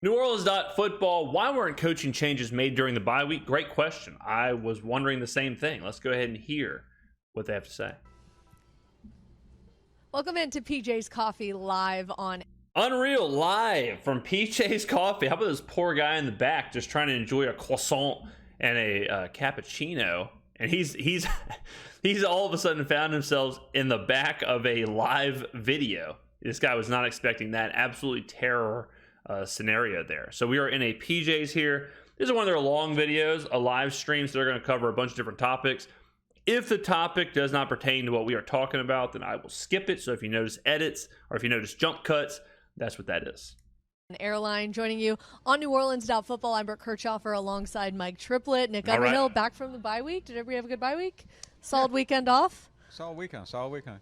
New Orleans football. Why weren't coaching changes made during the bye week? Great question. I was wondering the same thing. Let's go ahead and hear what they have to say. Welcome into PJ's Coffee live on Unreal, live from PJ's Coffee. How about this poor guy in the back just trying to enjoy a croissant and a cappuccino, and he's all of a sudden found himself in the back of a live video. This guy was not expecting that. Absolutely terror scenario there. So we are in a PJ's here. This is one of their long videos, a live stream, so they're going to cover a bunch of different topics. If the topic does not pertain to what we are talking about, then I will skip it. So if you notice edits or if you notice jump cuts, that's what that is. Airline joining you on New Orleans Football. I'm Brooke Kirchhofer alongside Mike Triplett. Nick Underhill back from the bye week. Did everybody have a good bye week? Solid weekend off? Solid weekend.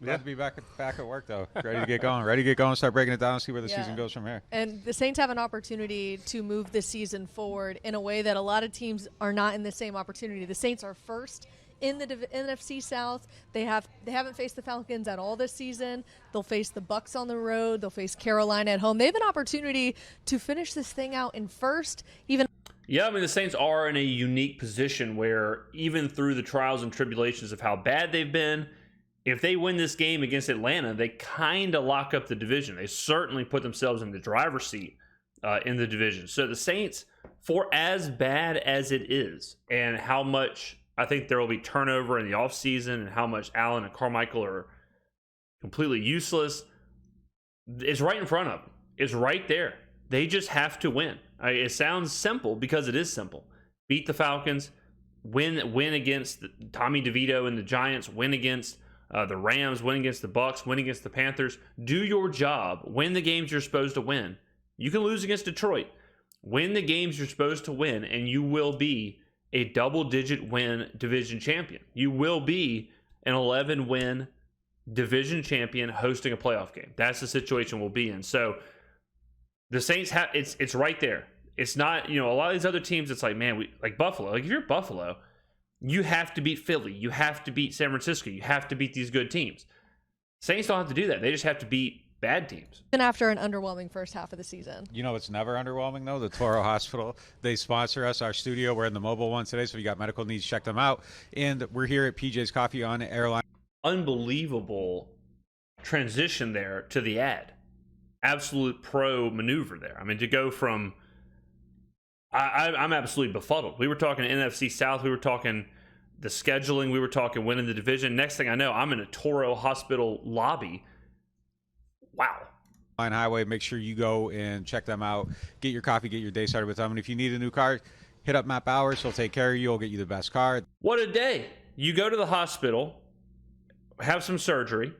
Glad to be back at work, though. Ready to get going. Start breaking it down and see where the season goes from here. And the Saints have an opportunity to move the season forward in a way that a lot of teams are not in the same opportunity. The Saints are first in the NFC South. They haven't faced the Falcons at all this season. They'll face the Bucs on the road. They'll face Carolina at home. They have an opportunity to finish this thing out in first, even. Yeah, I mean, the Saints are in a unique position where even through the trials and tribulations of how bad they've been, if they win this game against Atlanta, they kind of lock up the division. They certainly put themselves in the driver's seat in the division. So the Saints, for as bad as it is, and how much I think there will be turnover in the offseason and how much Allen and Carmichael are completely useless, it's right in front of them. It's right there. They just have to win. It sounds simple because it is simple. Beat the Falcons, win against Tommy DeVito and the Giants, win against the Rams, win against the Bucs, win against the Panthers. Do your job. Win the games you're supposed to win. You can lose against Detroit. Win the games you're supposed to win, and you will be a double-digit win division champion. You will be an 11-win division champion hosting a playoff game. That's the situation we'll be in. So the Saints have it's right there. It's not, a lot of these other teams, it's like, man, like Buffalo. Like if you're Buffalo, you have to beat Philly. You have to beat San Francisco. You have to beat these good teams. Saints don't have to do that. They just have to beat bad teams. And after an underwhelming first half of the season. It's never underwhelming, though. The Toro Hospital, they sponsor us, our studio. We're in the mobile one today, so if you got medical needs, check them out. And we're here at PJ's Coffee on Airline. Unbelievable transition there to the ad. Absolute pro maneuver there. I mean, to go from... I'm absolutely befuddled. We were talking NFC South. We were talking the scheduling. We were talking winning the division. Next thing I know, I'm in a Toro Hospital lobby. Wow. Line Highway, make sure you go and check them out. Get your coffee, get your day started with them. And if you need a new car, hit up Matt Bowers. He'll take care of you. He'll get you the best car. What a day. You go to the hospital, have some surgery.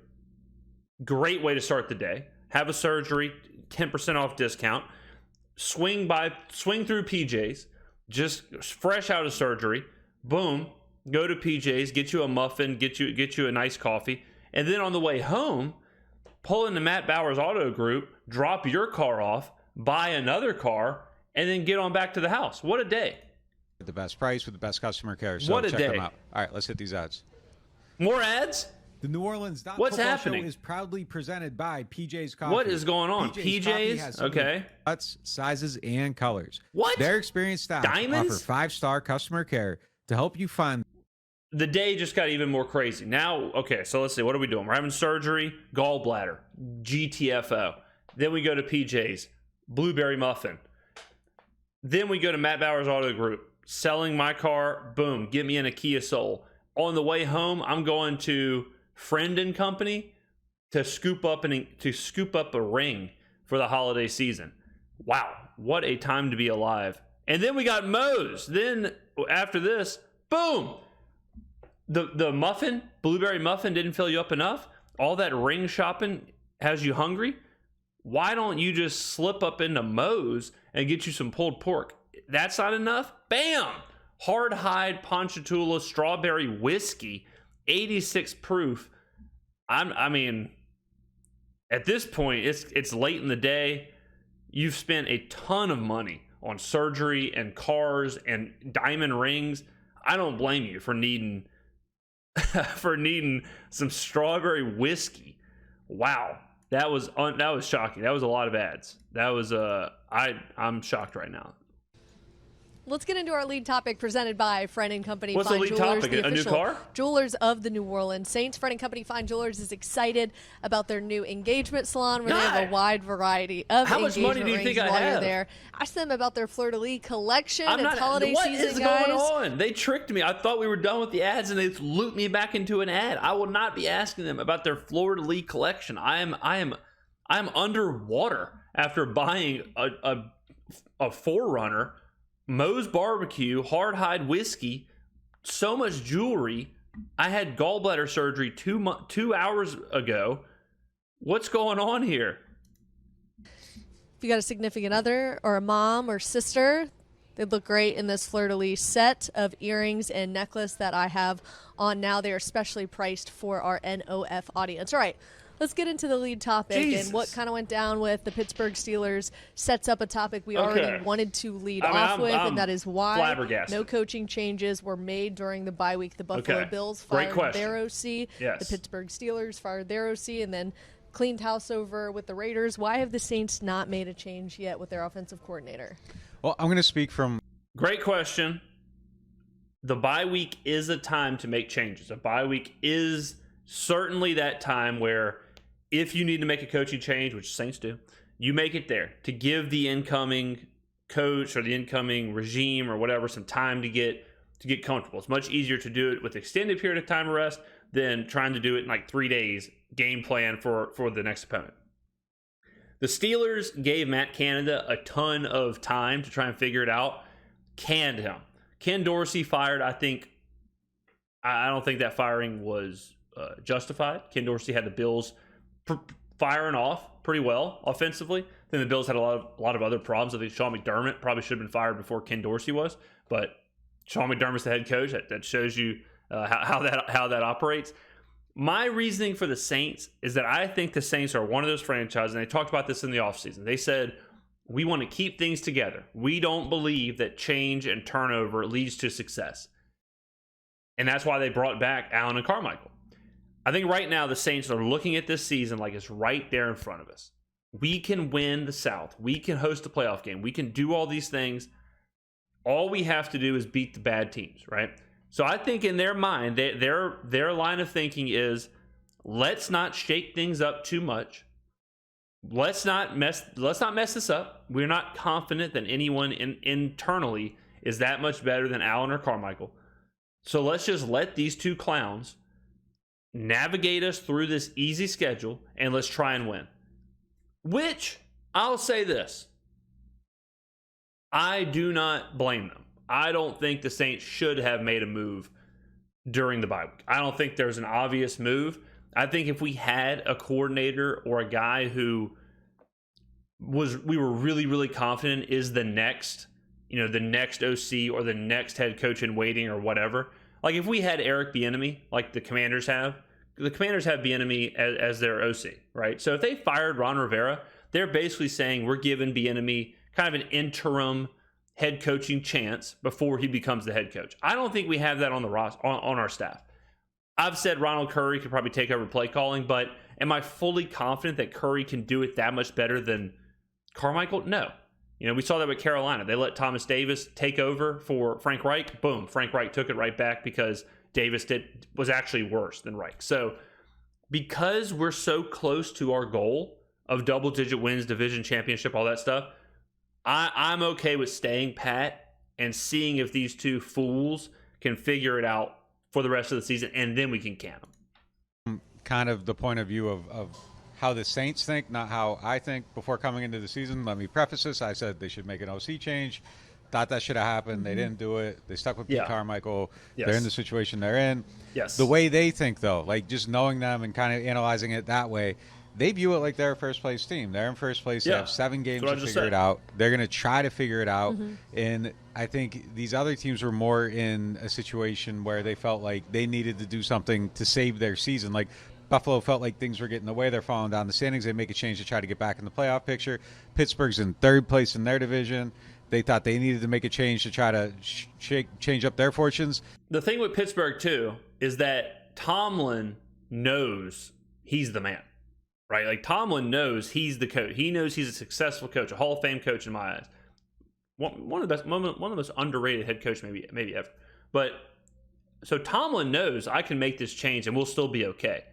Great way to start the day. Have a surgery, 10% off discount. Swing through PJ's, just fresh out of surgery. Boom, go to PJ's, get you a muffin, get you a nice coffee, and then on the way home, pull into Matt Bowers Auto Group, drop your car off, buy another car, and then get on back to the house. What a day! At the best price with the best customer care. So what a check day! Them out. All right, let's hit these ads. More ads? The New Orleans What's Football happening? Show is proudly presented by PJ's Coffee. What is going on? PJ's okay. Cuts, sizes, and colors. What? Their experienced staff Diamonds? offer 5-star customer care to help you find. The day just got even more crazy. Now, okay, so let's see. What are we doing? We're having surgery, gallbladder, GTFO. Then we go to PJ's, blueberry muffin. Then we go to Matt Bowers Auto Group, selling my car, boom, get me in a Kia Soul. On the way home, I'm going to Friend and Company to scoop up a ring for the holiday season. Wow, what a time to be alive. And then we got Moe's. Then after this, boom, the muffin, blueberry muffin didn't fill you up enough. All that ring shopping has you hungry. Why don't you just slip up into Moe's and get you some pulled pork? That's not enough? Bam! Hard hide Ponchatoula strawberry whiskey, 86 proof. I mean, at this point, it's late in the day. You've spent a ton of money on surgery and cars and diamond rings. I don't blame you for needing some strawberry whiskey. Wow, that was shocking. That was a lot of ads. That was I'm shocked right now. Let's get into our lead topic presented by Friend & Company What's Fine the lead Jewelers, topic? the A new official car? jewelers of the New Orleans Saints. Friend & Company Fine Jewelers is excited about their new engagement salon where they have a wide variety of How much engagement money do you rings think I while you're have? there. Ask them about their fleur-de-lis collection. I'm It's not. holiday What season, is guys. going on? They tricked me. I thought we were done with the ads, and they looped me back into an ad. I will not be asking them about their fleur-de-lis collection. I am underwater after buying a Forerunner, Moe's Barbecue, Hard Hide Whiskey, so much jewelry. I had gallbladder surgery 2 hours ago. What's going on here? If you got a significant other or a mom or sister, they'd look great in this fleur-de-lis set of earrings and necklace that I have on now. They are specially priced for our NOF audience. All right, let's get into the lead topic and what kind of went down with the Pittsburgh Steelers. Sets up a topic we already wanted to lead off with, and that is why no coaching changes were made during the bye week. The Buffalo Bills fired their OC. The Pittsburgh Steelers fired their OC, and then cleaned house over with the Raiders. Why have the Saints not made a change yet with their offensive coordinator? Well, I'm going to speak from... Great question. The bye week is a time to make changes. A bye week is certainly that time where if you need to make a coaching change, which Saints do, you make it there to give the incoming coach or the incoming regime or whatever some time to get comfortable. It's much easier to do it with extended period of time of rest than trying to do it in like 3 days game plan for the next opponent. The Steelers gave Matt Canada a ton of time to try and figure it out. Canned him. Ken Dorsey fired. I don't think that firing was justified. Ken Dorsey had the Bills firing off pretty well offensively. Then the Bills had a lot of other problems. I think Sean McDermott probably should have been fired before Ken Dorsey was, but Sean McDermott's the head coach. That shows you how that operates. My reasoning for the Saints is that I think the Saints are one of those franchises, and they talked about this in the offseason. They said, we want to keep things together. We don't believe that change and turnover leads to success. And that's why they brought back Allen and Carmichael. I think right now the Saints are looking at this season like it's right there in front of us. We can win the South. We can host a playoff game. We can do all these things. All we have to do is beat the bad teams, right? So I think in their mind, their line of thinking is, let's not shake things up too much. Let's not mess this up. We're not confident that anyone internally is that much better than Allen or Carmichael. So let's just let these two clowns navigate us through this easy schedule, and let's try and win. Which, I'll say this, I do not blame them. I don't think the Saints should have made a move during the bye week. I don't think there's an obvious move. I think if we had a coordinator or a guy who we were really, really confident is the next OC or the next head coach in waiting or whatever. Like if we had Eric Bieniemy, like the Commanders have Bieniemy as their OC, right? So if they fired Ron Rivera, they're basically saying we're giving Bieniemy kind of an interim head coaching chance before he becomes the head coach. I don't think we have that on the on our staff. I've said Ronald Curry could probably take over play calling, but am I fully confident that Curry can do it that much better than Carmichael? No. We saw that with Carolina. They let Thomas Davis take over for Frank Reich. Boom, Frank Reich took it right back because Davis was actually worse than Reich. So because we're so close to our goal of double-digit wins, division championship, all that stuff, I'm okay with staying pat and seeing if these two fools can figure it out for the rest of the season, and then we can can them. Kind of the point of view of how the Saints think, not how I think before coming into the season. Let me preface this. I said they should make an OC change. Thought that should have happened. They didn't do it. They stuck with Pete Carmichael. They're in the situation they're in. The way they think, though, like just knowing them and kind of analyzing it that way, they view it like they're a first-place team. They're in first place. They have 7 games to figure it out. They're going to try to figure it out. And I think these other teams were more in a situation where they felt like they needed to do something to save their season. Like Buffalo felt like things were getting in the way. They're falling down the standings. They make a change to try to get back in the playoff picture. Pittsburgh's in 3rd place in their division. They thought they needed to make a change to try to change up their fortunes. The thing with Pittsburgh, too, is that Tomlin knows he's the man. right? Like Tomlin knows he's the coach. He knows he's a successful coach, a Hall of Fame coach in my eyes. One of the most underrated head coach maybe ever. But so Tomlin knows I can make this change and we'll still be okay.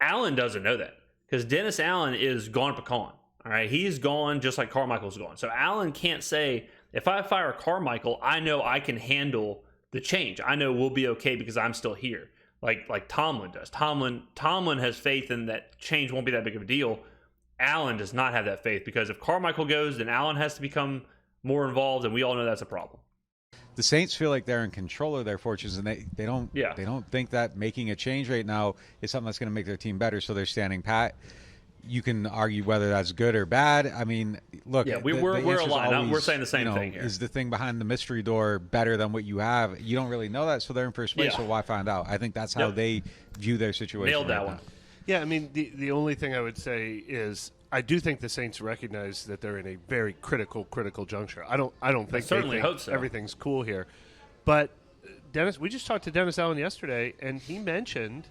Allen doesn't know that because Dennis Allen is gone pecan. All right, he's gone just like Carmichael's gone. So Allen can't say, if I fire Carmichael, I know I can handle the change. I know we'll be okay because I'm still here. Like Tomlin does. Tomlin has faith in that change won't be that big of a deal. Allen does not have that faith because if Carmichael goes, then Allen has to become more involved, and we all know that's a problem. The Saints feel like they're in control of their fortunes, and they don't think that making a change right now is something that's going to make their team better. So they're standing pat. You can argue whether that's good or bad. I mean, look, we're aligned. We're saying the same thing here. Is the thing behind the mystery door better than what you have? You don't really know that, so they're in first place. Yeah. So why find out? I think that's how they view their situation. Nailed that right one. now. Yeah, I mean, the only thing I would say is I do think the Saints recognize that they're in a very critical juncture. I don't think certainly hope so. Everything's cool here. But Dennis, we just talked to Dennis Allen yesterday, and he mentioned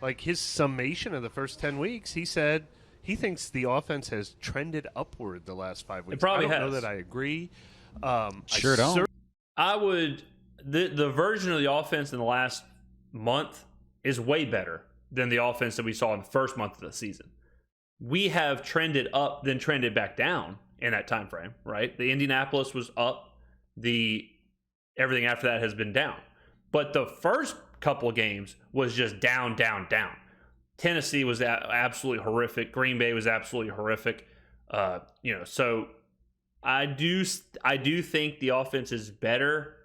like his summation of the first 10 weeks. He said he thinks the offense has trended upward the last 5 weeks. It probably I don't know has. that I agree. Sure don't. I would the version of the offense in the last month is way better than the offense that we saw in the first month of the season. We have trended up, then trended back down in that time frame, right? The Indianapolis was up. Everything after that has been down. But the first couple of games was just down, down, down. Tennessee was absolutely horrific. Green Bay was absolutely horrific. So I do think the offense is better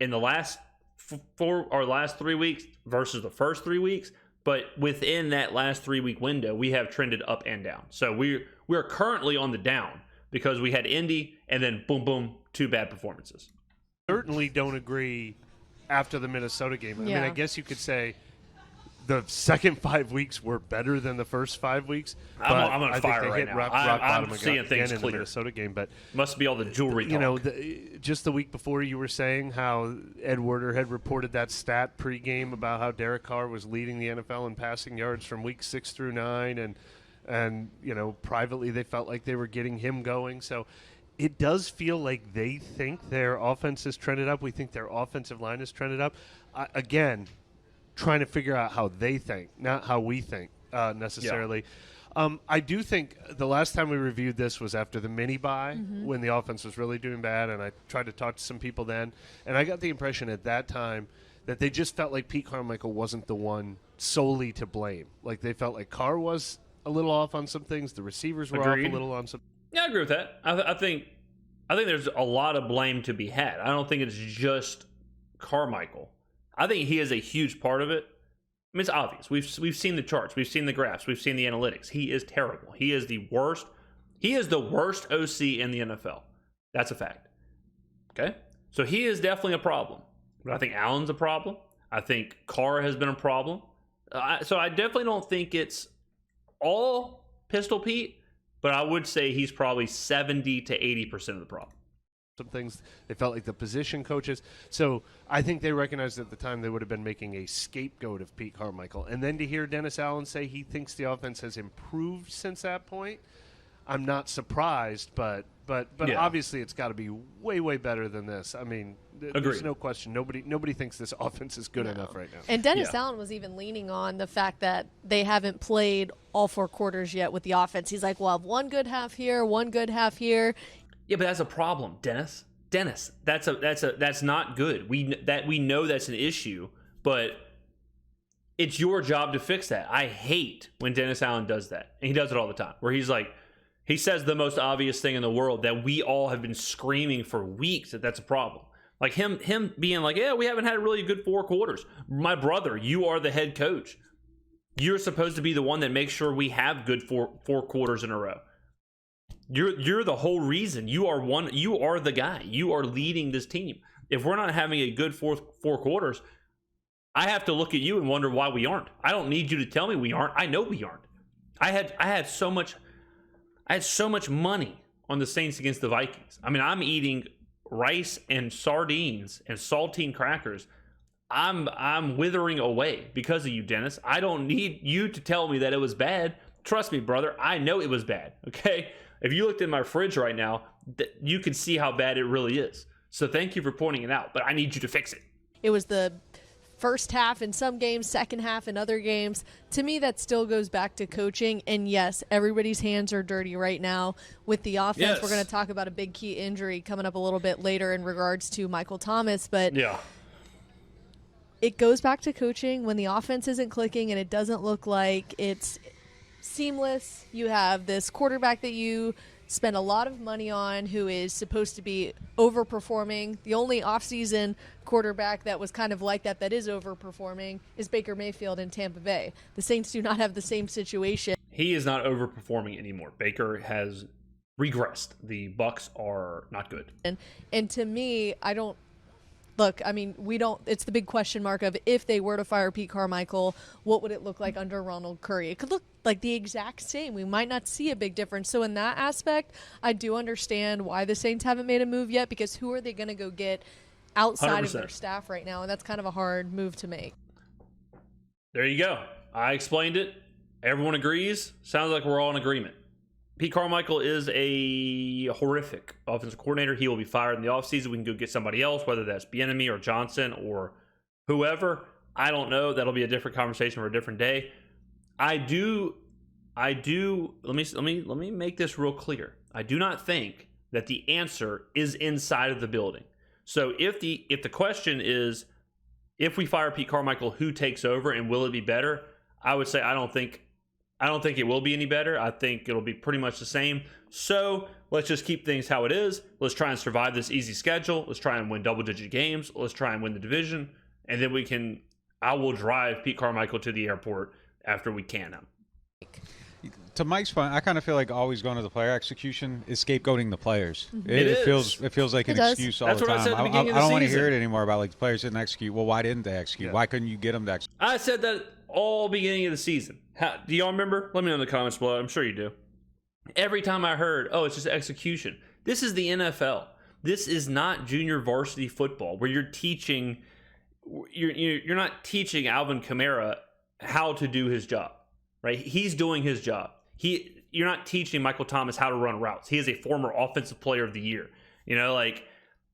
in the last 3 weeks versus the first 3 weeks. But within that last 3 week window, we have trended up and down. So we're currently on the down because we had Indy and then boom, boom, 2 bad performances. Certainly don't agree after the Minnesota game. I mean, I Yeah. guess you could say the second 5 weeks were better than the first 5 weeks. I'm on fire right now. Rock I'm bottom seeing things again in the clear. Minnesota game, but Must be all the jewelry talk. you know, just the week before, you were saying how Ed Werder had reported that stat pregame about how Derek Carr was leading the NFL in passing yards from week 6 through 9, and you know, privately they felt like they were getting him going. So it does feel like they think their offense has trended up. We think their offensive line has trended up. Again, trying to figure out how they think, not how we think necessarily. Yeah. I do think the last time we reviewed this was after the mini bye when the offense was really doing bad, and I tried to talk to some people then, and I got the impression at that time that they just felt like Pete Carmichael wasn't the one solely to blame. Like they felt like Carr was a little off on some things, the receivers were Agreed. off a little on some. Yeah, I agree with that. I think there's a lot of blame to be had. I don't think it's just Carmichael. I think he is a huge part of it. I mean, it's obvious. We've seen the charts, we've seen the graphs, we've seen the analytics. He is terrible. He is the worst. He is the worst OC in the NFL. That's a fact. Okay, so he is definitely a problem. But I think Allen's a problem. I think Carr has been a problem. So I definitely don't think it's all Pistol Pete, but I would say he's probably 70 to 80% of the problem. Some things they felt like the position coaches. So I think they recognized at the time they would have been making a scapegoat of Pete Carmichael. And then to hear Dennis Allen say he thinks the offense has improved since that point, I'm not surprised, but Yeah. obviously it's got to be way, way better than this. I mean, there's no question. Nobody thinks this offense is good enough right now. And Dennis Allen was even leaning on the fact that they haven't played all 4 quarters yet with the offense. He's like, well, I'll have one good half here, one good half here. Yeah, but that's a problem, Dennis. That's not good. We know that's an issue, but it's your job to fix that. I hate when Dennis Allen does that, and he does it all the time. Where he's like, he says the most obvious thing in the world that we all have been screaming for weeks that's a problem. Like him being like, yeah, we haven't had a really good 4 quarters. My brother, you are the head coach. You're supposed to be the one that makes sure we have good four quarters in a row. You're the whole reason. You are the guy. You are leading this team. If we're not having a good four quarters, I have to look at you and wonder why we aren't. I don't need you to tell me we aren't. I know we aren't. I had so much money on the Saints against the Vikings. I mean, I'm eating rice and sardines and saltine crackers. I'm withering away because of you, Dennis. I don't need you to tell me that it was bad. Trust me, brother. I know it was bad. Okay. If you looked in my fridge right now, you can see how bad it really is. So thank you for pointing it out, but I need you to fix it. It was the first half in some games, second half in other games. To me, that still goes back to coaching. And yes, everybody's hands are dirty right now with the offense. Yes. We're going to talk about a big key injury coming up a little bit later in regards to Michael Thomas. But it goes back to coaching. When the offense isn't clicking and it doesn't look like it's seamless, you have this quarterback that you spend a lot of money on who is supposed to be overperforming. The only offseason quarterback that was kind of like that is overperforming is Baker Mayfield in Tampa Bay. The Saints do not have the same situation. He is not overperforming anymore. Baker has regressed. The Bucs are not good. And to me, I don't look, I mean, it's the big question mark of if they were to fire Pete Carmichael, what would it look like under Ronald Curry? It could look like the exact same. We might not see a big difference. So in that aspect, I do understand why the Saints haven't made a move yet, because who are they going to go get outside 100%. of their staff right now? And that's kind of a hard move to make. There you go. I explained it. Everyone agrees. Sounds like we're all in agreement. Pete Carmichael is a horrific offensive coordinator. He will be fired in the offseason. We can go get somebody else, whether that's Bieniemy or Johnson or whoever. I don't know. That'll be a different conversation for a different day. I do let me make this real clear. I do not think that the answer is inside of the building. So if the question is, if we fire Pete Carmichael, who takes over and will it be better? I would say I don't think it will be any better. I think it'll be pretty much the same. So let's just keep things how it is. Let's try and survive this easy schedule. Let's try and win double-digit games. Let's try and win the division. And then I will drive Pete Carmichael to the airport after we can him. To Mike's point, I kind of feel like always going to the player execution is scapegoating the players. Mm-hmm. It feels like an excuse all That's the what I time. said at the I beginning of the don't want to season. hear it anymore about like the players didn't execute. Well, why didn't they execute? Yeah. Why couldn't you get them to execute? I said that all beginning of the season. Do y'all remember? Let me know in the comments below. I'm sure you do. Every time I heard, it's just execution. This is the NFL. This is not junior varsity football where you're teaching. You're not teaching Alvin Kamara how to do his job, right? He's doing his job. You're not teaching Michael Thomas how to run routes. He is a former offensive player of the year.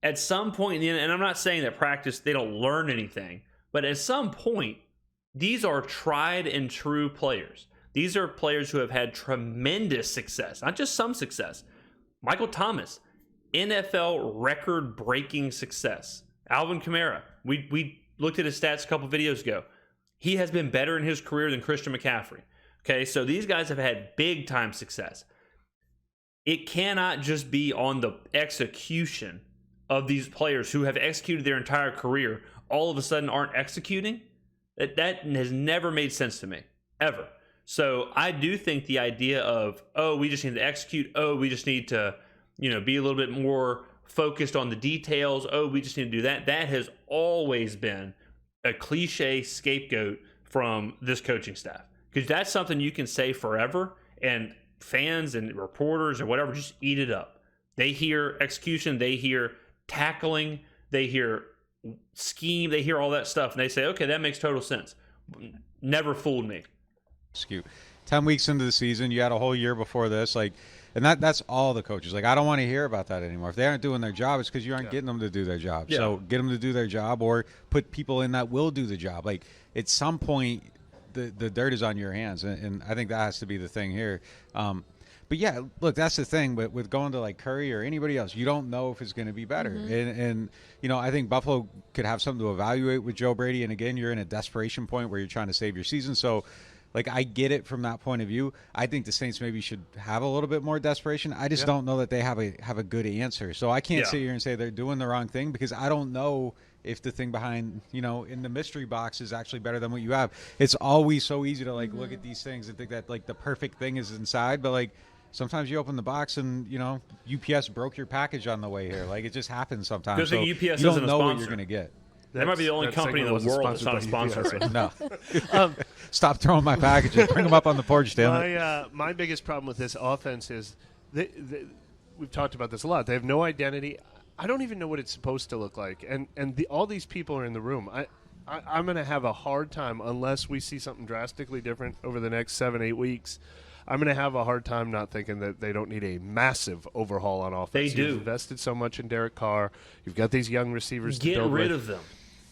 At some point in the end, and I'm not saying that practice they don't learn anything, but at some point, these are tried and true players. These are players who have had tremendous success, not just some success. Michael Thomas, NFL record-breaking success. Alvin Kamara, we looked at his stats a couple videos ago. He has been better in his career than Christian McCaffrey. Okay, so these guys have had big-time success. It cannot just be on the execution of these players who have executed their entire career, all of a sudden aren't executing. That has never made sense to me, ever. So I do think the idea of, we just need to execute. We just need to, be a little bit more focused on the details. We just need to do that. That has always been a cliche scapegoat from this coaching staff. Because that's something you can say forever, and fans and reporters or whatever just eat it up. They hear execution, they hear tackling, they hear scheme, they hear all that stuff, and they say, okay, that makes total sense. Never fooled me. 10 weeks into the season, you had a whole year before this, and that's all the coaches. I don't want to hear about that anymore. If they aren't doing their job, it's because you aren't getting them to do their job. Yeah. So get them to do their job, or put people in that will do the job. At some point, the dirt is on your hands, and I think that has to be the thing here. But yeah, look, that's the thing. But with going to Curry or anybody else, you don't know if it's going to be better. Mm-hmm. And I think Buffalo could have something to evaluate with Joe Brady. And again, you're in a desperation point where you're trying to save your season. So, I get it from that point of view. I think the Saints maybe should have a little bit more desperation. I just don't know that they have a good answer. So I can't sit here and say they're doing the wrong thing, because I don't know if the thing behind, in the mystery box is actually better than what you have. It's always so easy to look at these things and think that the perfect thing is inside, but sometimes you open the box and UPS broke your package on the way here. It just happens sometimes. Good thing UPS you isn't don't a know what sponsor. you're going to get. That might be the only company in the world that's not a sponsor. Right? No. Stop throwing my packages. Bring them up on the porch, damn it. My biggest problem with this offense is we've talked about this a lot. They have no identity. I don't even know what it's supposed to look like. And all these people are in the room. I'm going to have a hard time, unless we see something drastically different over the next 7-8 weeks. I'm going to have a hard time not thinking that they don't need a massive overhaul on offense. They do. You've invested so much in Derek Carr. You've got these young receivers to Get build rid with. of them.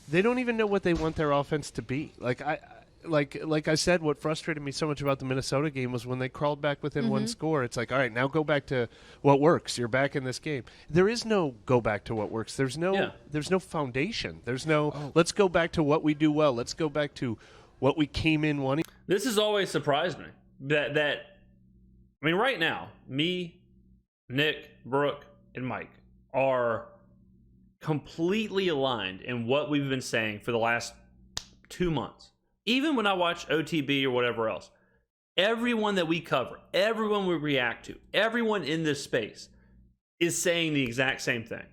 They don't even know what they want their offense to be. Like I said, what frustrated me so much about the Minnesota game was when they crawled back within one score. It's like, all right, now go back to what works. You're back in this game. There is no go back to what works. There's no foundation. There's no let's go back to what we do well. Let's go back to what we came in wanting. This has always surprised me. That I mean, right now, me, Nick, Brooke, and Mike are completely aligned in what we've been saying for the last 2 months. Even when I watch OTB or whatever else, everyone that we cover, everyone we react to, everyone in this space is saying the exact same thing.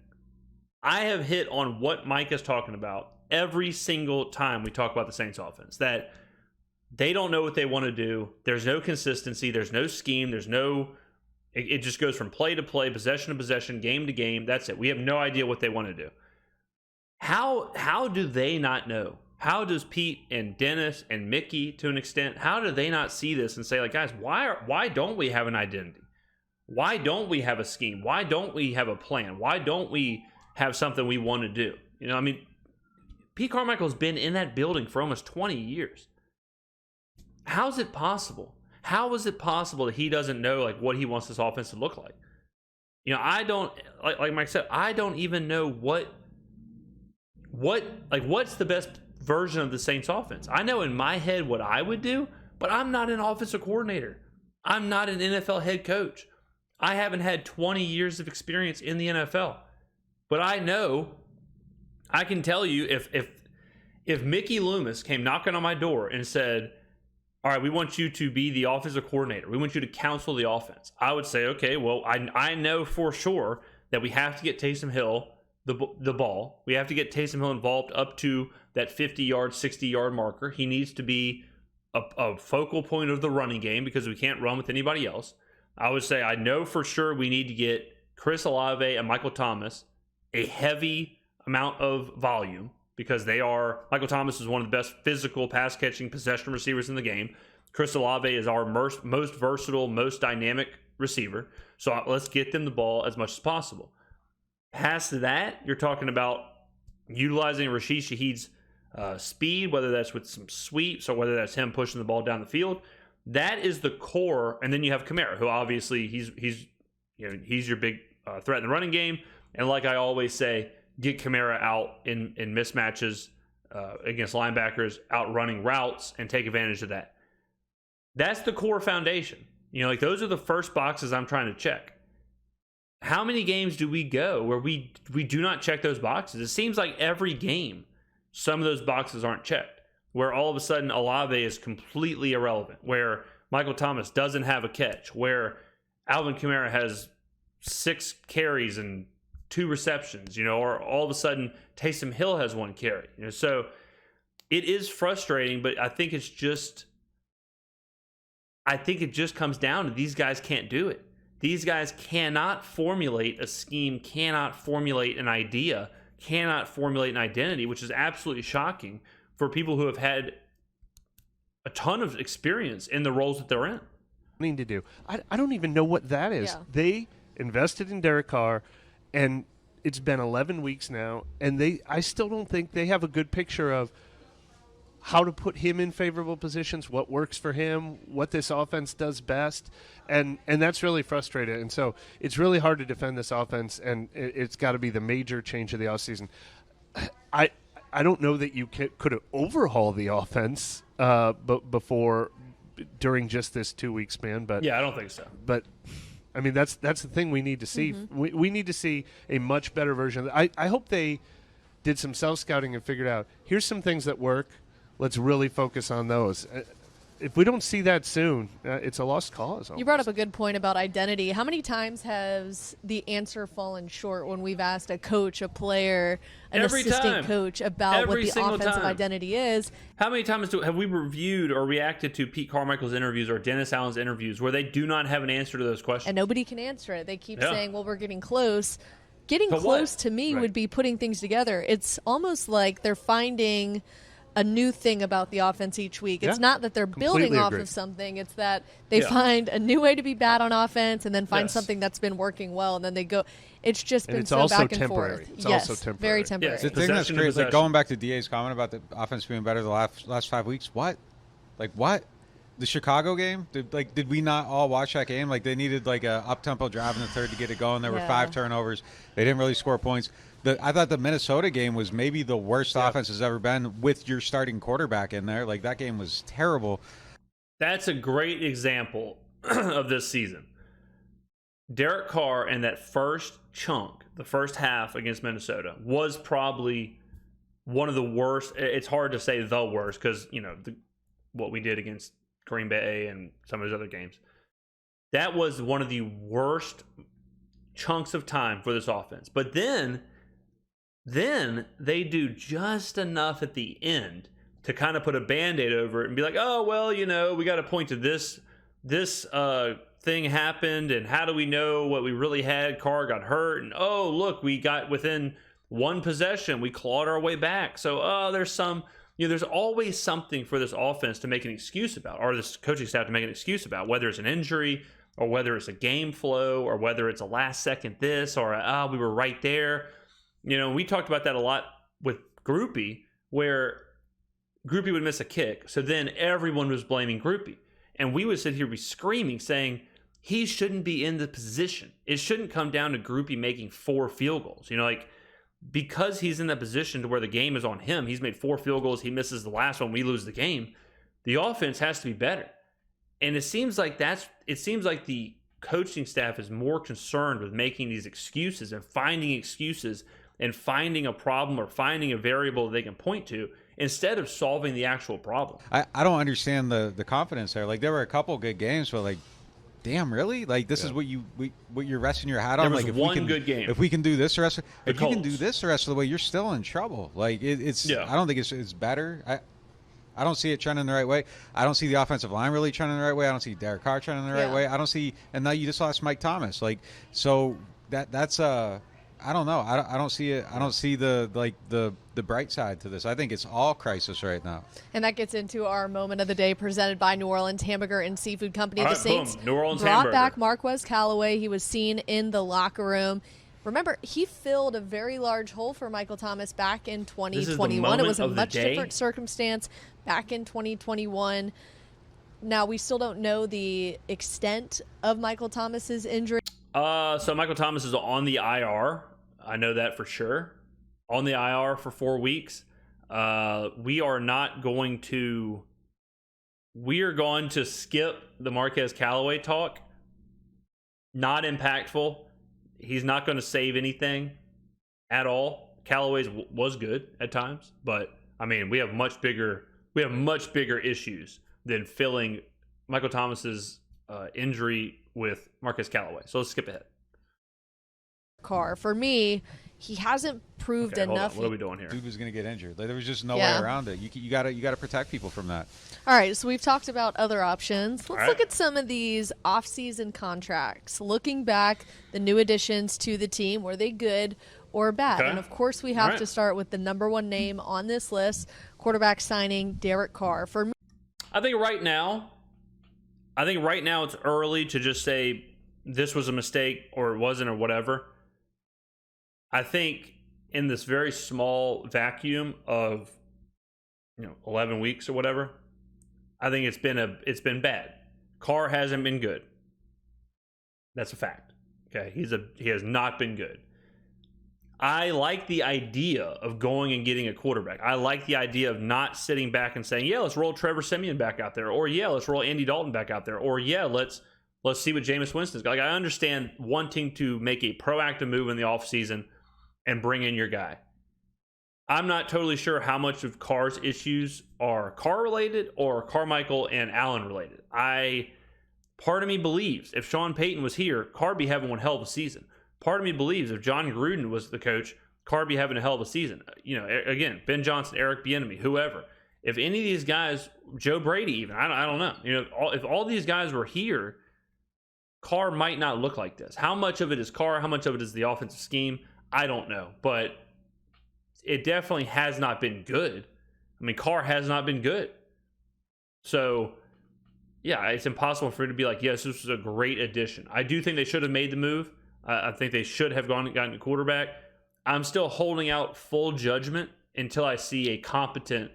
I have hit on what Mike is talking about every single time we talk about the Saints offense, that they don't know what they want to do. There's no consistency. There's no scheme. There's no, it just goes from play to play, possession to possession, game to game. That's it. We have no idea what they want to do. How do they not know? How does Pete and Dennis and Mickey, to an extent, how do they not see this and say, like, guys, why don't we have an identity? Why don't we have a scheme? Why don't we have a plan? Why don't we have something we want to do? You know, I mean, Pete Carmichael's been in that building for almost 20 years. How's it possible? How is it possible that he doesn't know, like, what he wants this offense to look like? You know, I don't, like Mike said, I don't even know what's the best version of the Saints offense. I know in my head what I would do, but I'm not an offensive coordinator. I'm not an NFL head coach. I haven't had 20 years of experience in the NFL. But I know, I can tell you, if Mickey Loomis came knocking on my door and said, all right, we want you to be the offensive coordinator, we want you to counsel the offense, I would say, okay, well, I know for sure that we have to get Taysom Hill the ball. We have to get Taysom Hill involved up to that 50-yard, 60-yard marker. He needs to be a focal point of the running game because we can't run with anybody else. I would say I know for sure we need to get Chris Olave and Michael Thomas a heavy amount of volume because Michael Thomas is one of the best physical pass-catching possession receivers in the game. Chris Olave is our most versatile, most dynamic receiver. So let's get them the ball as much as possible. Past that, you're talking about utilizing Rashid Shaheed's speed, whether that's with some sweeps or whether that's him pushing the ball down the field. That is the core. And then you have Kamara, who obviously he's your big threat in the running game. And like I always say, get Kamara out in mismatches against linebackers, out running routes, and take advantage of that. That's the core foundation. You know, like those are the first boxes I'm trying to check. How many games do we go where we do not check those boxes? It seems like every game, some of those boxes aren't checked, where all of a sudden Olave is completely irrelevant, where Michael Thomas doesn't have a catch, where Alvin Kamara has 6 carries and 2 receptions, you know, or all of a sudden Taysom Hill has 1 carry. You know, so it is frustrating, but I think it just comes down to these guys can't do it. These guys cannot formulate a scheme, cannot formulate an idea, cannot formulate an identity, which is absolutely shocking for people who have had a ton of experience in the roles that they're in. Need to do. I don't even know what that is. Yeah. They invested in Derek Carr, and it's been 11 weeks now, and I still don't think they have a good picture of how to put him in favorable positions, what works for him, what this offense does best, and that's really frustrating. And so it's really hard to defend this offense, and it's got to be the major change of the offseason. I don't know that you could overhaul the offense during just this 2-week span, but yeah, I don't think so. But I mean, that's the thing we need to see. Mm-hmm. We need to see a much better version. I hope they did some self-scouting and figured out, here's some things that work. Let's really focus on those. If we don't see that soon, it's a lost cause. Almost. You brought up a good point about identity. How many times has the answer fallen short when we've asked a coach, a player, an assistant coach about what the offensive identity is? How many times have we reviewed or reacted to Pete Carmichael's interviews or Dennis Allen's interviews where they do not have an answer to those questions? And nobody can answer it. They keep saying, well, we're getting close. Getting close to me would be putting things together. It's almost like they're finding a new thing about the offense each week. It's not that they're building Completely off agree. of something. It's that they find a new way to be bad on offense and then find something that's been working well, and then they go. It's just been it's so also back and temporary. forth. It's yes, also temporary. very temporary. Yes. The thing that's Possession to crazy, like possession. going back to DA's comment about the offense being better the last 5 weeks. What? Like what? The Chicago game? Did we not all watch that game? Like they needed like a up-tempo drive in the third to get it going. There were 5 turnovers. They didn't really score points. I thought the Minnesota game was maybe the worst offense has ever been with your starting quarterback in there. Like that game was terrible. That's a great example of this season. Derek Carr and that first chunk, the first half against Minnesota, was probably one of the worst. It's hard to say the worst because, what we did against Green Bay and some of those other games. That was one of the worst chunks of time for this offense. But then they do just enough at the end to kind of put a Band-Aid over it and be like, oh, well, we got to point to this thing happened, and how do we know what we really had? Carr got hurt, and oh, look, we got within one possession. We clawed our way back. So, there's always something for this offense to make an excuse about, or this coaching staff to make an excuse about, whether it's an injury or whether it's a game flow or whether it's a last second this or we were right there. We talked about that a lot with Groupie, where Groupie would miss a kick. So then everyone was blaming Groupie. And we would sit here be screaming, saying he shouldn't be in the position. It shouldn't come down to Groupie making 4 field goals. Because he's in that position to where the game is on him, he's made 4 field goals, he misses the last one, we lose the game. The offense has to be better. And it seems like the coaching staff is more concerned with making these excuses and finding excuses and finding a problem or finding a variable they can point to instead of solving the actual problem. I don't understand the confidence there. Like there were a couple good games, but like, damn, really? Like this is what you're resting your hat on. There was like one good game. If we can do this the rest, if you can Colts. do this the rest of the way, you're still in trouble. Like it's. I don't think it's better. I don't see it trending the right way. I don't see the offensive line really trending the right way. I don't see Derek Carr trending the right way. I don't see, and now you just lost Mike Thomas. Like so that's I don't know. I don't see it. I don't see the bright side to this. I think it's all crisis right now. And that gets into our moment of the day presented by New Orleans Hamburger and Seafood Company. All The right, Saints boom. New Orleans brought Hamburger. back Marquez Callaway. He was seen in the locker room. Remember, he filled a very large hole for Michael Thomas back in 2021. It was a much different circumstance back in 2021. Now, we still don't know the extent of Michael Thomas's injury. So Michael Thomas is on the IR. I know that for sure. On the IR for 4 weeks. We are going to skip the Marquez Callaway talk. Not impactful. He's not going to save anything at all. Callaway's was good at times, but I mean, we have much bigger issues than filling Michael Thomas's injury with Marquez Callaway. So let's skip ahead. Carr. For me, he hasn't proved Okay, hold enough. on. What are we doing here? Dude was going to get injured. Like, there was just no way around it. You got to protect people from that. All right, so we've talked about other options. Let's right. look at some of these off-season contracts. Looking back, the new additions to the team, were they good or bad? Okay. And, of course, we have right. to start with the number one name on this list, quarterback signing Derek Carr. For me, I think right now it's early to just say this was a mistake or it wasn't or whatever. I think in this very small vacuum of 11 weeks or whatever, I think it's been bad. Carr hasn't been good. That's a fact. Okay, he has not been good. I like the idea of going and getting a quarterback. I like the idea of not sitting back and saying, yeah, let's roll Trevor Siemian back out there, or yeah, let's roll Andy Dalton back out there, or yeah, let's see what Jameis Winston's got. Like, I understand wanting to make a proactive move in the offseason and bring in your guy. I'm not totally sure how much of Carr's issues are Carr related or Carmichael and Allen related. Part of me believes if Sean Payton was here, Carr'd be having one hell of a season. Part of me believes if John Gruden was the coach, Carr'd be having a hell of a season. Again, Ben Johnson, Eric Bieniemy, whoever. If any of these guys, Joe Brady even, I don't know. If all these guys were here, Carr might not look like this. How much of it is Carr? How much of it is the offensive scheme? I don't know, but it definitely has not been good. I mean, Carr has not been good. So, yeah, it's impossible for it to be like, yes, this was a great addition. I do think they should have made the move. I think they should have gotten a quarterback. I'm still holding out full judgment until I see a competent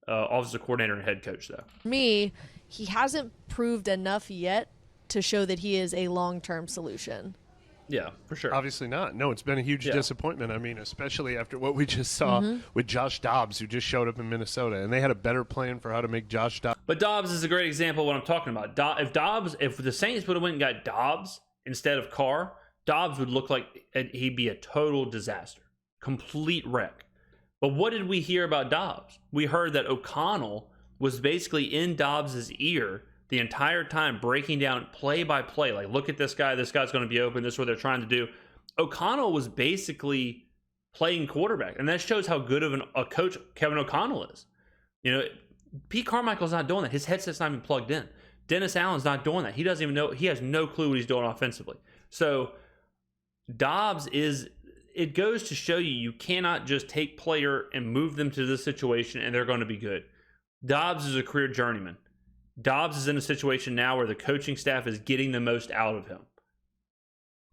offensive coordinator and head coach, though. For me, he hasn't proved enough yet to show that he is a long-term solution. Yeah, for sure. Obviously not. No, it's been a huge disappointment. I mean, especially after what we just saw with Josh Dobbs, who just showed up in Minnesota, and they had a better plan for how to make Josh Dobbs. But Dobbs is a great example of what I'm talking about. If the Saints would have went and got Dobbs instead of Carr, Dobbs would look like he'd be a total disaster, complete wreck. But what did we hear about Dobbs? We heard that O'Connell was basically in Dobbs' ear the entire time, breaking down play by play. Like, look at this guy. This guy's going to be open. This is what they're trying to do. O'Connell was basically playing quarterback. And that shows how good of a coach Kevin O'Connell is. You know, Pete Carmichael's not doing that. His headset's not even plugged in. Dennis Allen's not doing that. He doesn't even know. He has no clue what he's doing offensively. So Dobbs is, it goes to show you cannot just take player and move them to this situation and they're going to be good. Dobbs is a career journeyman. Dobbs is in a situation now where the coaching staff is getting the most out of him.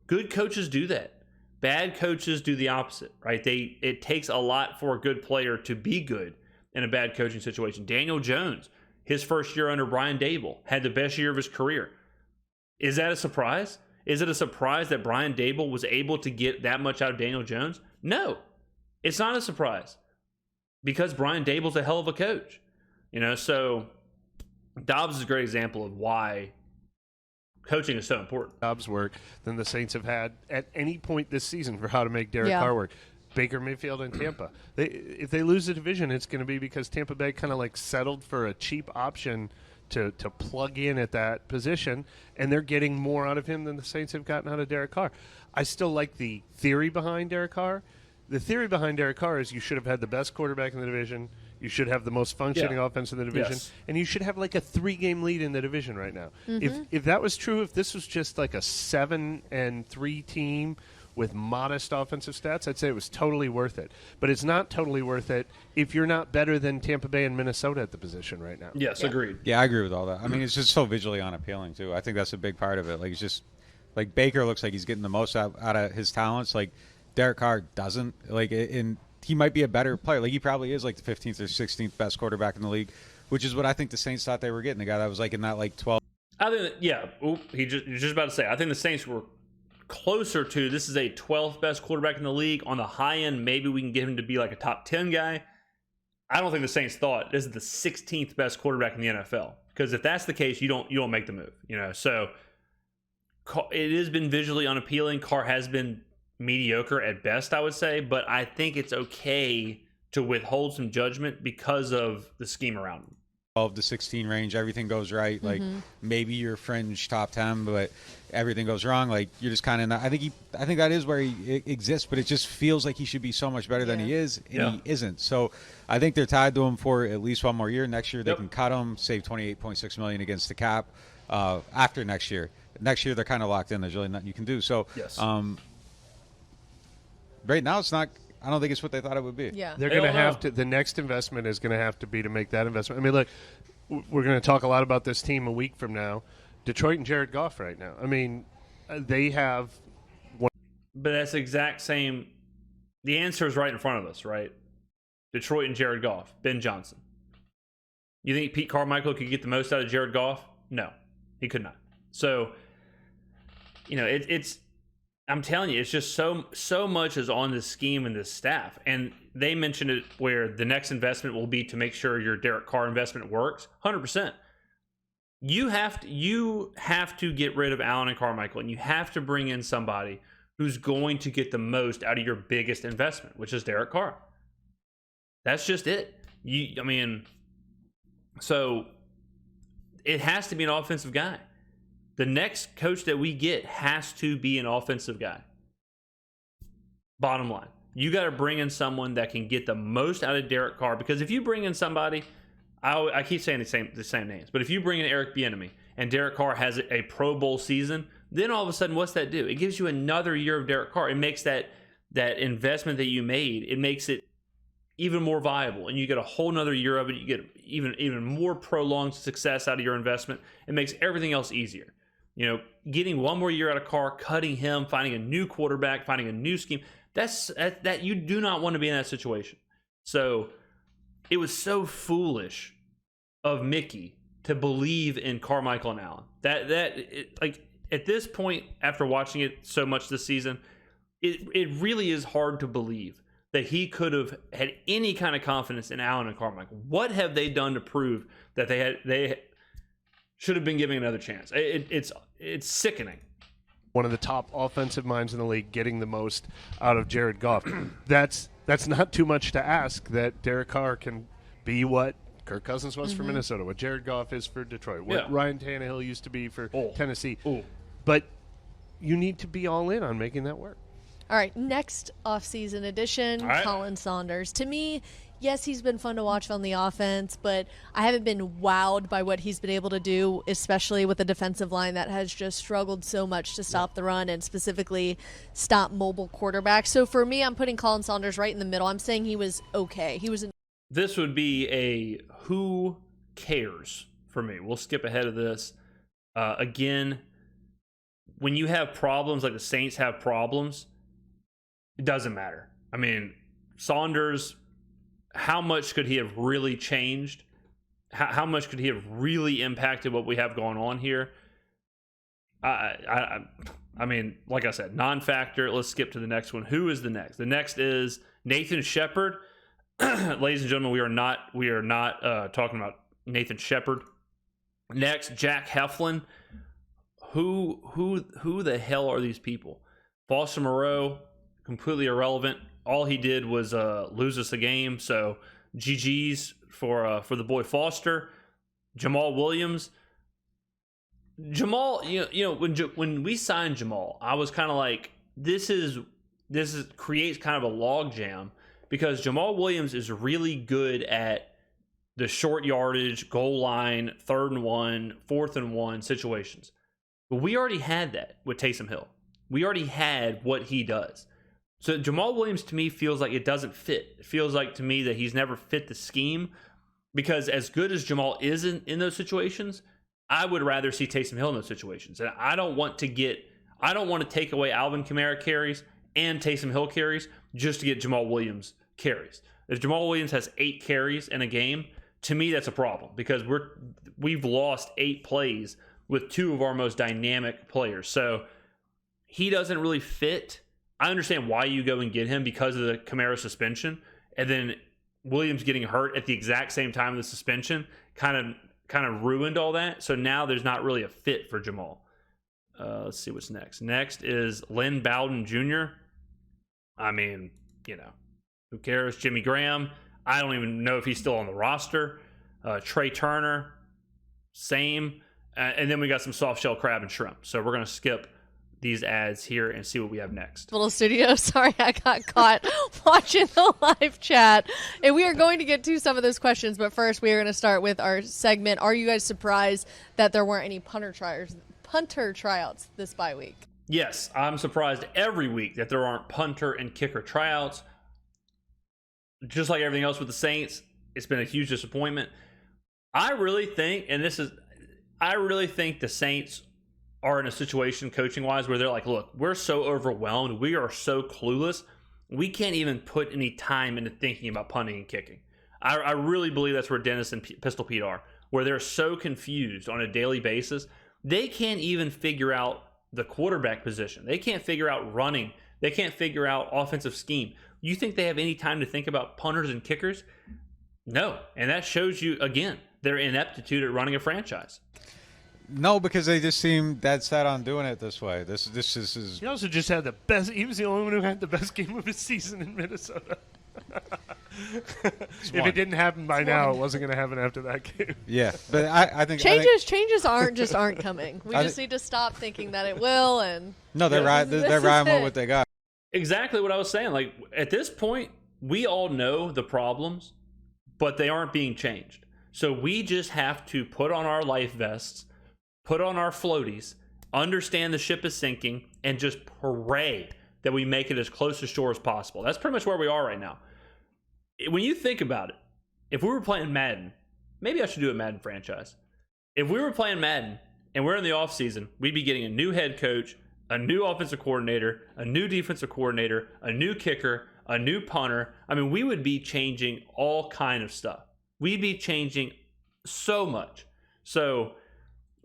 Good coaches do that. Bad coaches do the opposite, right? It takes a lot for a good player to be good in a bad coaching situation. Daniel Jones, his first year under Brian Daboll, had the best year of his career. Is that a surprise? Is it a surprise that Brian Daboll was able to get that much out of Daniel Jones? No, it's not a surprise because Brian Daboll's a hell of a coach. You know, so Dobbs is a great example of why coaching is so important. Dobbs work than the Saints have had at any point this season for how to make Derek Carr work. Baker Mayfield and Tampa. If they lose the division, it's going to be because Tampa Bay kind of like settled for a cheap option to plug in at that position, and they're getting more out of him than the Saints have gotten out of Derek Carr. I still like the theory behind Derek Carr. The theory behind Derek Carr is you should have had the best quarterback in the division, you should have the most functioning offense in the division, and you should have like a 3-game lead in the division right now. If that was true, if this was just like a 7-3 team with modest offensive stats, I'd say it was totally worth it. But it's not totally worth it if you're not better than Tampa Bay and Minnesota at the position right now. Yes, agreed. Yeah, I agree with all that. I mean, it's just so visually unappealing, too. I think that's a big part of it. Like, it's just, like, Baker looks like he's getting the most out of his talents. Like, Derek Carr doesn't. Like, and he might be a better player. Like, he probably is, like, the 15th or 16th best quarterback in the league, which is what I think the Saints thought they were getting. The guy that was, like, in that, like, 12. I think you're just about to say, I think the Saints were closer to, this is a 12th best quarterback in the league. On the high end, maybe we can get him to be like a top 10 guy. I don't think the Saints thought this is the 16th best quarterback in the NFL, because if that's the case, you don't make the move, you know. So it has been visually unappealing. Carr has been mediocre at best, I would say, but I think it's okay to withhold some judgment because of the scheme around him. 12 to 16 range, everything goes right. Like, maybe you're fringe top 10, but everything goes wrong. Like, you're just kind of not. I think that is where he exists, but it just feels like he should be so much better than he is, and he isn't. So I think they're tied to him for at least one more year. Next year they can cut him, save $28.6 million against the cap. After next year they're kind of locked in. There's really nothing you can do. So right now it's not. I don't think it's what they thought it would be. Yeah. They're going to have to – the next investment is going to have to be to make that investment. I mean, look, we're going to talk a lot about this team a week from now. Detroit and Jared Goff right now. I mean, they have one. But that's the exact same – the answer is right in front of us, right? Detroit and Jared Goff, Ben Johnson. You think Pete Carmichael could get the most out of Jared Goff? No, he could not. So, you know, it's – I'm telling you, it's just so much is on this scheme and this staff. And they mentioned it where the next investment will be to make sure your Derek Carr investment works. 100%. You have to get rid of Allen and Carmichael, and you have to bring in somebody who's going to get the most out of your biggest investment, which is Derek Carr. That's just it. So it has to be an offensive guy. The next coach that we get has to be an offensive guy. Bottom line. You got to bring in someone that can get the most out of Derek Carr, because if you bring in somebody, I keep saying the same names, but if you bring in Eric Bieniemy and Derek Carr has a Pro Bowl season, then all of a sudden, what's that do? It gives you another year of Derek Carr. It makes that investment that you made, it makes it even more viable, and you get a whole nother year of it. You get even more prolonged success out of your investment. It makes everything else easier. Getting one more year out of Carr, cutting him, finding a new quarterback, finding a new scheme. That you do not want to be in that situation. So it was so foolish of Mickey to believe in Carmichael and Allen. At this point, after watching it so much this season, it really is hard to believe that he could have had any kind of confidence in Allen and Carmichael. What have they done to prove that they should have been giving another chance? It's sickening. One of the top offensive minds in the league, getting the most out of Jared Goff. That's not too much to ask that Derek Carr can be what Kirk Cousins was for Minnesota, what Jared Goff is for Detroit, what Ryan Tannehill used to be for Tennessee. But you need to be all in on making that work. All right, next offseason edition, Colin Saunders. To me, yes, he's been fun to watch on the offense, but I haven't been wowed by what he's been able to do, especially with a defensive line that has just struggled so much to stop the run and specifically stop mobile quarterbacks. So for me, I'm putting Colin Saunders right in the middle. I'm saying he was okay. This would be a who cares for me. We'll skip ahead of this. Again, when you have problems like the Saints have problems, it doesn't matter. I mean, Saunders, how much could he have really changed? How much could he have really impacted what we have going on here? I mean, like I said, non-factor. Let's skip to the next one. Who is the next? The next is Nathan Shepard. Ladies and gentlemen, we are not talking about Nathan Shepard. Next, Jack Heflin. Who the hell are these people? Foster Moreau, completely irrelevant. All he did was lose us a game. So GG's for the boy Foster. Jamal Williams. Jamal, when we signed Jamal, I was kind of like, this creates kind of a logjam, because Jamal Williams is really good at the short yardage, goal line, 3rd and 1, 4th and 1 situations. But we already had that with Taysom Hill. We already had what he does. So Jamal Williams, to me, feels like it doesn't fit. It feels like to me that he's never fit the scheme, because as good as Jamal is in those situations, I would rather see Taysom Hill in those situations. And I don't want to take away Alvin Kamara carries and Taysom Hill carries just to get Jamal Williams carries. If Jamal Williams has 8 carries in a game, to me that's a problem, because we've lost 8 plays with 2 of our most dynamic players. So he doesn't really fit. I understand why you go and get him because of the Kamara suspension, and then Williams getting hurt at the exact same time of the suspension kind of ruined all that. So now there's not really a fit for Jamal. Let's see what's next. Next is Lynn Bowden Jr. I mean, who cares? Jimmy Graham. I don't even know if he's still on the roster. Trey Turner, same. And then we got some soft shell crab and shrimp. So we're going to skip these ads here and see what we have next. Little studio. Sorry, I got caught watching the live chat. And we are going to get to some of those questions, but first we are going to start with our segment. Are you guys surprised that there weren't any punter tryouts this bye week? Yes, I'm surprised every week that there aren't punter and kicker tryouts. Just like everything else with the Saints, it's been a huge disappointment. I really think the Saints are in a situation coaching-wise where they're like, look, we're so overwhelmed. We are so clueless. We can't even put any time into thinking about punting and kicking. I really believe that's where Dennis and Pistol Pete are, where they're so confused on a daily basis. They can't even figure out the quarterback position. They can't figure out running. They can't figure out offensive scheme. You think they have any time to think about punters and kickers? No. And that shows you, again, their ineptitude at running a franchise. No, because they just seem dead set on doing it this way. This is. He also just had the best. He was the only one who had the best game of his season in Minnesota. If it didn't happen by now, it wasn't going to happen after that game. Yeah, but I think changes aren't coming. We just need to stop thinking that it will. And no, they're riding with what they got. Exactly what I was saying. Like, at this point, we all know the problems, but they aren't being changed. So we just have to put on our life vests, put on our floaties, understand the ship is sinking, and just pray that we make it as close to shore as possible. That's pretty much where we are right now. when you think about it, if we were playing Madden, maybe I should do a Madden franchise. If we were playing Madden and we're in the offseason, we'd be getting a new head coach, a new offensive coordinator, a new defensive coordinator, a new kicker, a new punter. I mean, we would be changing all kind of stuff. We'd be changing so much. So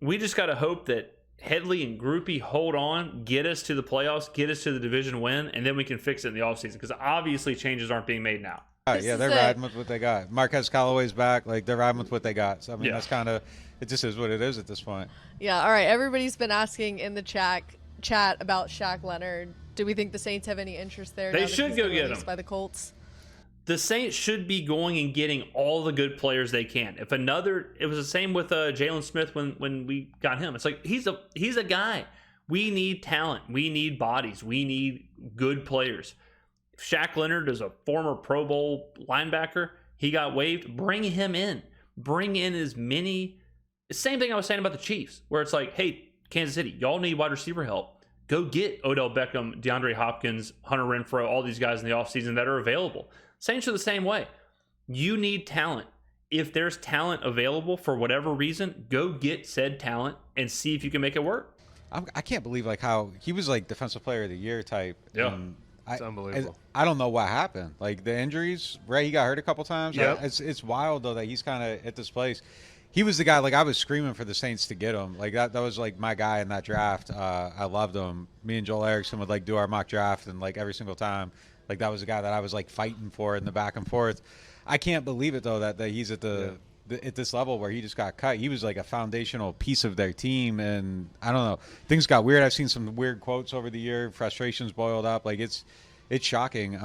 we just got to hope that Headley and Groupie hold on, get us to the playoffs, get us to the division win, and then we can fix it in the offseason, because obviously changes aren't being made now. Yeah, they're riding with what they got. Marquez Callaway's back. Like, they're riding with what they got. So, I mean, that's kind of – it just is what it is at this point. Yeah, all right. Everybody's been asking in the chat about Shaq Leonard. Do we think the Saints have any interest there? They should go get him. By the Colts. The Saints should be going and getting all the good players they can. It was the same with Jalen Smith when we got him. It's like he's a guy. We need talent. We need bodies. We need good players. If Shaq Leonard is a former Pro Bowl linebacker, he got waived. Bring him in. Bring in as many. Same thing I was saying about the Chiefs, where it's like, hey, Kansas City, y'all need wide receiver help. Go get Odell Beckham, DeAndre Hopkins, Hunter Renfrow, all these guys in the offseason that are available. Saints are the same way. You need talent. If there's talent available for whatever reason, go get said talent and see if you can make it work. I can't believe like how he was like defensive player of the year type. Yeah. It's unbelievable. I don't know what happened. Like the injuries, right? He got hurt a couple times. Yeah. It's wild though that he's kind of at this place. He was the guy, like I was screaming for the Saints to get him. Like that was like my guy in that draft. I loved him. Me and Joel Erickson would like do our mock draft, and like every single time, like that was the guy that I was like fighting for in the back and forth. I can't believe it though that he's at at this level where he just got cut. He was like a foundational piece of their team, and I don't know. Things got weird. I've seen some weird quotes over the year. Frustrations boiled up. Like it's shocking.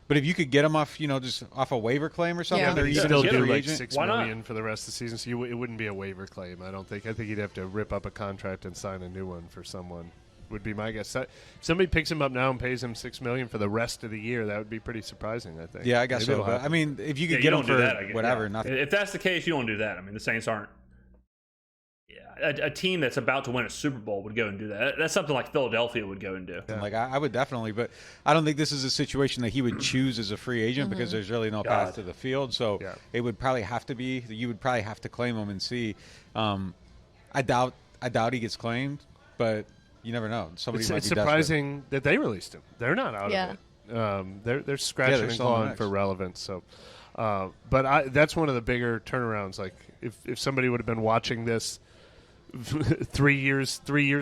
But if you could get him off, just off a waiver claim or something, Yeah. or He'd even still a do free like agent. $6 million for the rest of the season, so it wouldn't be a waiver claim. I don't think. I think he'd have to rip up a contract and sign a new one for someone. Would be my guess. Somebody picks him up now and pays him $6 million for the rest of the year. That would be pretty surprising, I think. Yeah, I guess Maybe so. But, I mean, if you could get him for whatever, nothing. If that's the case, you don't do that. I mean, the Saints aren't. A team that's about to win a Super Bowl would go and do that. That's something like Philadelphia would go and do. Yeah. Like I would definitely, but I don't think this is a situation that he would choose as a free agent because there's really no path to the field. So it would probably have to be. You would probably have to claim him and see. I doubt he gets claimed, but you never know. Somebody might be surprising that they released him. They're not out of it. They're scratching and clawing for relevance. So, but that's one of the bigger turnarounds. Like if somebody would have been watching this 3 years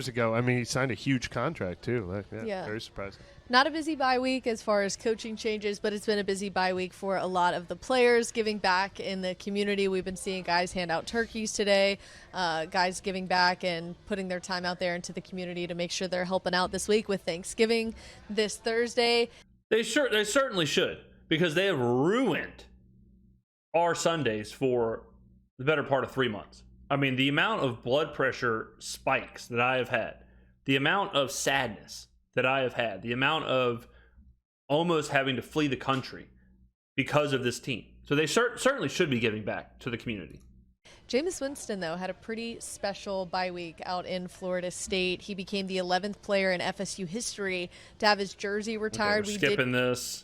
ago, I mean, he signed a huge contract too. Very surprising. Not a busy bye week as far as coaching changes, but it's been a busy bye week for a lot of the players giving back in the community. We've been seeing guys hand out turkeys today, guys giving back and putting their time out there into the community to make sure they're helping out this week with Thanksgiving this Thursday. They certainly should, because they have ruined our Sundays for the better part of 3 months. I mean, the amount of blood pressure spikes that I have had, the amount of sadness that I have had, the amount of almost having to flee the country because of this team. So they certainly should be giving back to the community. Jameis Winston, though, had a pretty special bye week out in Florida State. He became the 11th player in FSU history to have his jersey retired. Okay, skipping this.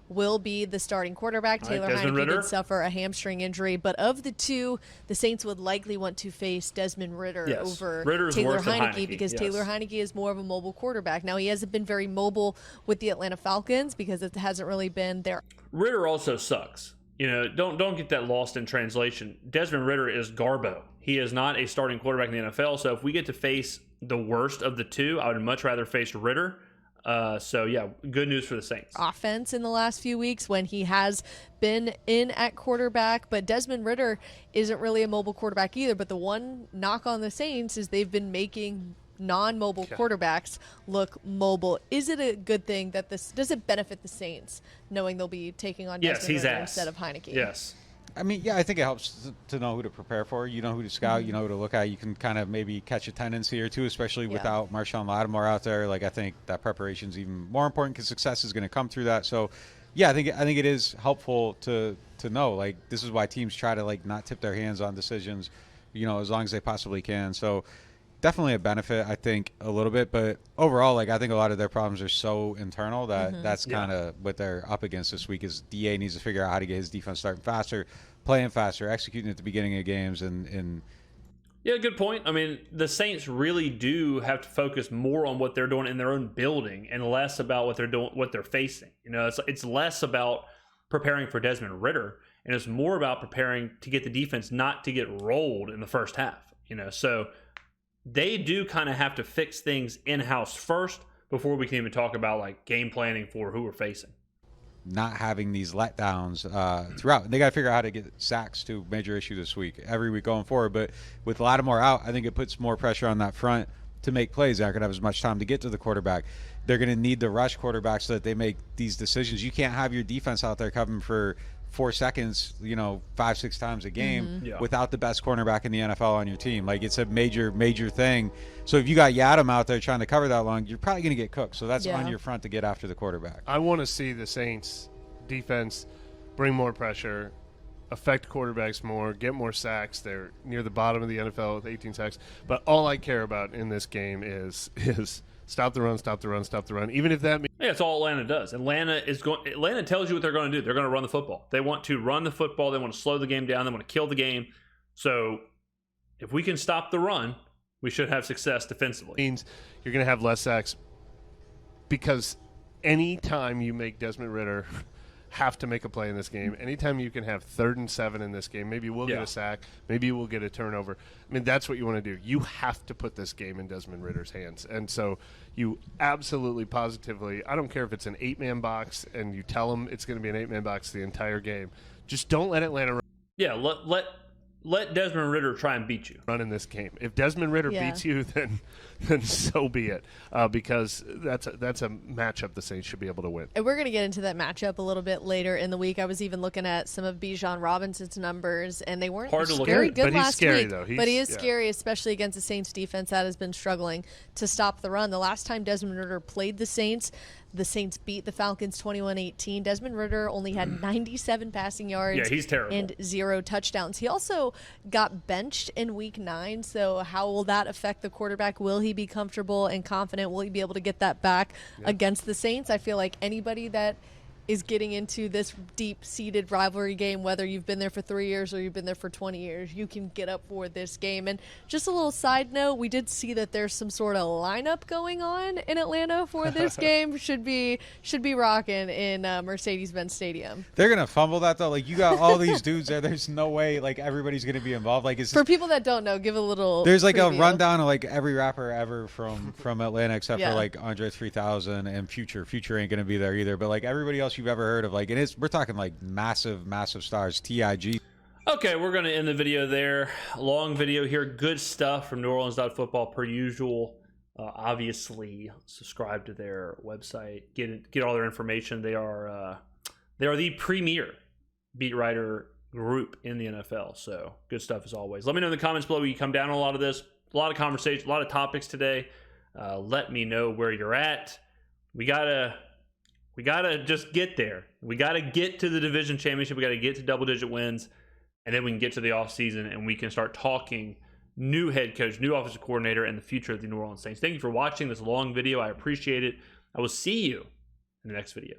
Will be the starting quarterback. Taylor Heineke did suffer a hamstring injury, but of the two, the Saints would likely want to face Desmond Ritter over Taylor Heineke because Taylor Heineke is more of a mobile quarterback. Now, he hasn't been very mobile with the Atlanta Falcons because it hasn't really been there. Ritter also sucks. Don't get that lost in translation. Desmond Ritter is Garbo. He is not a starting quarterback in the NFL, so if we get to face the worst of the two, I would much rather face Ritter. Good news for the Saints. Offense in the last few weeks when he has been in at quarterback, but Desmond Ritter isn't really a mobile quarterback either. But the one knock on the Saints is they've been making non-mobile quarterbacks look mobile. Is it a good thing that does it benefit the Saints knowing they'll be taking on Desmond Ritter instead of Heineke? Yes. I mean, I think it helps to know who to prepare for. You know who to scout. You know who to look at. You can kind of maybe catch a tendency or two, especially without Marshawn Lattimore out there. Like, I think that preparation is even more important because success is going to come through that. So, I think it is helpful to know. Like, this is why teams try to, like, not tip their hands on decisions, as long as they possibly can. So, definitely a benefit, I think, a little bit. But overall, like, I think a lot of their problems are so internal that that's kind of what they're up against this week. Is DA needs to figure out how to get his defense starting faster, playing faster, executing at the beginning of games, and yeah, good point. I mean, the Saints really do have to focus more on what they're doing in their own building and less about what they're doing, what they're facing. You know, it's less about preparing for Desmond Ridder, and it's more about preparing to get the defense not to get rolled in the first half. You know, so they do kind of have to fix things in-house first before we can even talk about like game planning for who we're facing. not having these letdowns throughout. They got to figure out how to get sacks too. Major issue this week, every week going forward. But with Lattimore out, I think it puts more pressure on that front to make plays. They're not going to have as much time to get to the quarterback. They're going to need the rush quarterback so that they make these decisions. You can't have your defense out there covering for 4 seconds, 5-6 times a game without the best cornerback in the NFL on your team. Like, it's a major thing. So if you got Yadam out there trying to cover that long, you're probably going to get cooked. So that's on your front to get after the quarterback. I want to see the Saints defense bring more pressure, affect quarterbacks more, get more sacks. They're near the bottom of the NFL with 18 sacks. But all I care about in this game is stop the run, stop the run, stop the run. Even if that means that's all Atlanta does. Atlanta tells you what they're going to do. They're going to run the football. They want to run the football. They want to slow the game down. They want to kill the game. So if we can stop the run, we should have success defensively. Means you're going to have less sacks, because anytime you make Desmond Ridder have to make a play in this game, anytime you can have 3rd and 7 in this game, maybe we'll get a sack, maybe we'll get a turnover. I mean, that's what you want to do. You have to put this game in Desmond Ridder's hands. And so you absolutely, positively, I don't care if it's an 8-man box and you tell them it's going to be an 8-man box the entire game, just don't let Atlanta run. Yeah, let Desmond Ridder try and beat you. Run in this game. If Desmond Ridder beats you, then so be it, because that's a matchup the Saints should be able to win. And we're going to get into that matchup a little bit later in the week. I was even looking at some of Bijan Robinson's numbers, and they weren't very good last week. But he is scary, especially against the Saints defense that has been struggling to stop the run. The last time Desmond Ridder played the Saints beat the Falcons 21-18. Desmond Ridder only had 97 passing yards. Yeah, he's terrible. And 0 touchdowns. He also got benched in week 9. So how will that affect the quarterback? Will he be comfortable and confident? Will he be able to get that back against the Saints? I feel like anybody that is getting into this deep-seated rivalry game, whether you've been there for 3 years or you've been there for 20 years, you can get up for this game. And just a little side note, we did see that there's some sort of lineup going on in Atlanta for this game. Should be rocking in Mercedes-Benz Stadium. They're gonna fumble that though. Like, you got all these dudes there. There's no way like everybody's gonna be involved. Like, for people that don't know, give a little. There's like preview. a rundown of like every rapper ever from Atlanta except for like Andre 3000 and Future. Future ain't gonna be there either. But like everybody else you've ever heard of, like, and we're talking like massive stars. TIG. Okay, we're going to end the video there. Long video here. Good stuff from New Orleans Football per usual. Obviously, subscribe to their website. Get all their information. They are the premier beat writer group in the NFL. So good stuff as always. Let me know in the comments below where you come down on a lot of this. A lot of conversation, a lot of topics today. Let me know where you're at. We gotta just get there. We gotta get to the division championship. We gotta get to double-digit wins, and then we can get to the offseason and we can start talking new head coach, new offensive coordinator, and the future of the New Orleans Saints. Thank you for watching this long video. I appreciate it. I will see you in the next video.